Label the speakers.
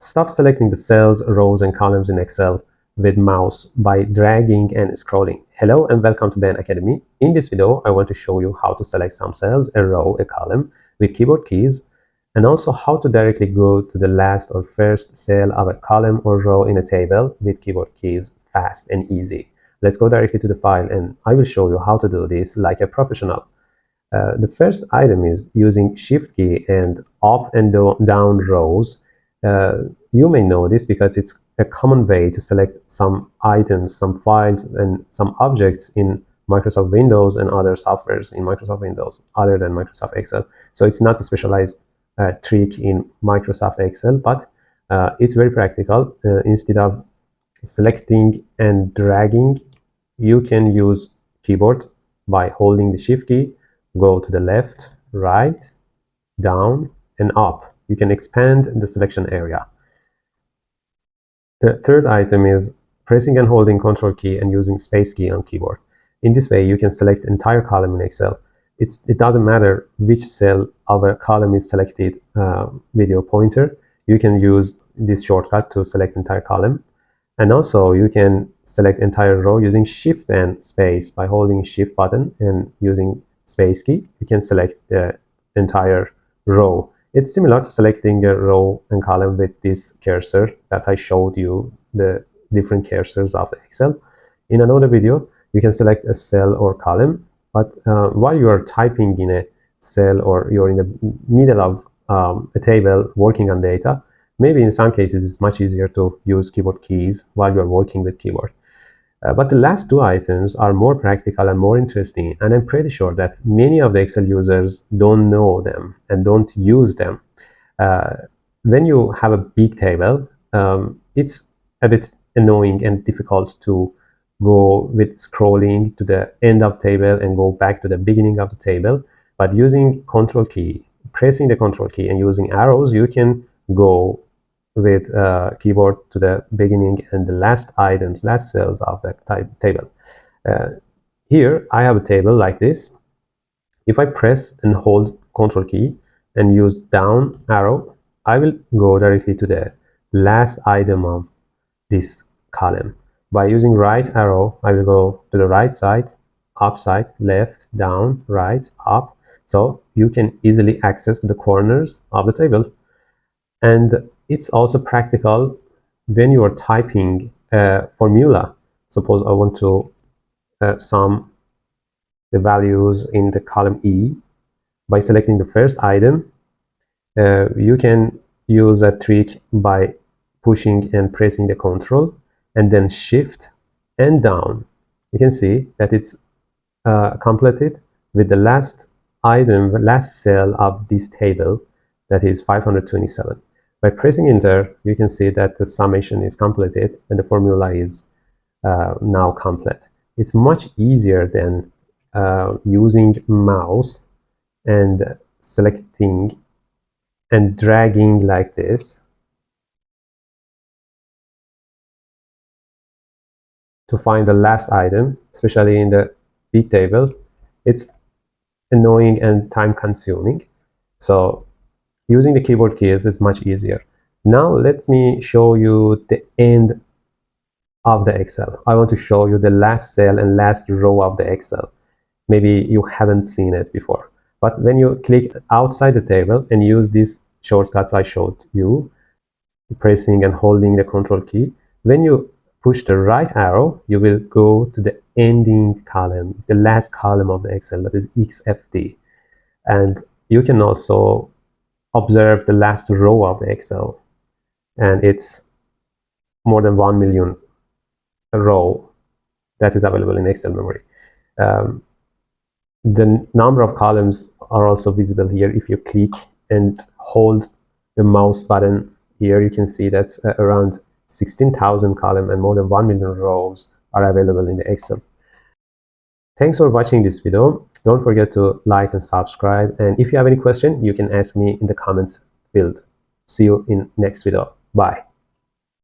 Speaker 1: Stop selecting the cells, rows, and columns in Excel with mouse by dragging and scrolling. Hello and welcome to Ben Academy. In this video, I want to show you how to select some cells, a row, a column with keyboard keys, and also how to directly go to the last or first cell of a column or row in a table with keyboard keys, fast and easy. Let's go directly to the file and I will show you how to do this like a professional. The first item is using Shift key and up and down rows. You may know this because it's a common way to select some items, some files, and some objects in Microsoft Windows and other softwares in Microsoft Windows other than Microsoft Excel. So it's not a specialized trick in Microsoft Excel, but it's very practical. Instead of selecting and dragging, you can use keyboard by holding the Shift key. Go to the left, right, down, and up. You can expand the selection area. The third item is pressing and holding Ctrl key and using space key on keyboard. In this way, you can select entire column in Excel. It doesn't matter which cell of a column is selected with your pointer. You can use this shortcut to select entire column. And also, you can select entire row using Shift and space by holding Shift button and using space key. You can select the entire row. It's similar to selecting a row and column with this cursor that I showed you, the different cursors of the Excel. In another video, you can select a cell or column, but while you are typing in a cell or you're in the middle of a table working on data, maybe in some cases it's much easier to use keyboard keys while you're working with keyboard. But the last two items are more practical and more interesting, and I'm pretty sure that many of the Excel users don't know them and don't use them. When you have a big table, it's a bit annoying and difficult to go with scrolling to the end of the table and go back to the beginning of the table. But using Ctrl key, pressing the Ctrl key and using arrows, you can go with keyboard to the beginning and the last items, last cells of that table. Here I have a table like this. If I press and hold Ctrl key and use down arrow, I will go directly to the last item of this column. By using right arrow, I will go to the right side, up side, left, down, right, up. So you can easily access the corners of the table. And it's also practical when you are typing a formula. Suppose I want to sum the values in the column E. By selecting the first item, you can use a trick by pushing and pressing the Ctrl and then Shift and down. You can see that it's completed with the last item, the last cell of this table, that is 527. By pressing enter, you can see that the summation is completed and the formula is now complete. It's much easier than using mouse and selecting and dragging like this to find the last item, especially in the big table. It's annoying and time consuming. So using the keyboard keys is much easier. Now let me show you the end of the Excel. I want to show you the last cell and last row of the Excel. Maybe you haven't seen it before. But when you click outside the table and use these shortcuts I showed you, pressing and holding the Ctrl key, when you push the right arrow, you will go to the ending column, the last column of the Excel, that is XFD. And you can also observe the last row of the Excel, and it's more than 1 million row that is available in Excel memory. The number of columns are also visible here. If you click and hold the mouse button here, you can see that around 16,000 columns and more than 1 million rows are available in the Excel. Thanks for watching this video. Don't forget to like and subscribe. And if you have any question, you can ask me in the comments field. See you in next video. Bye.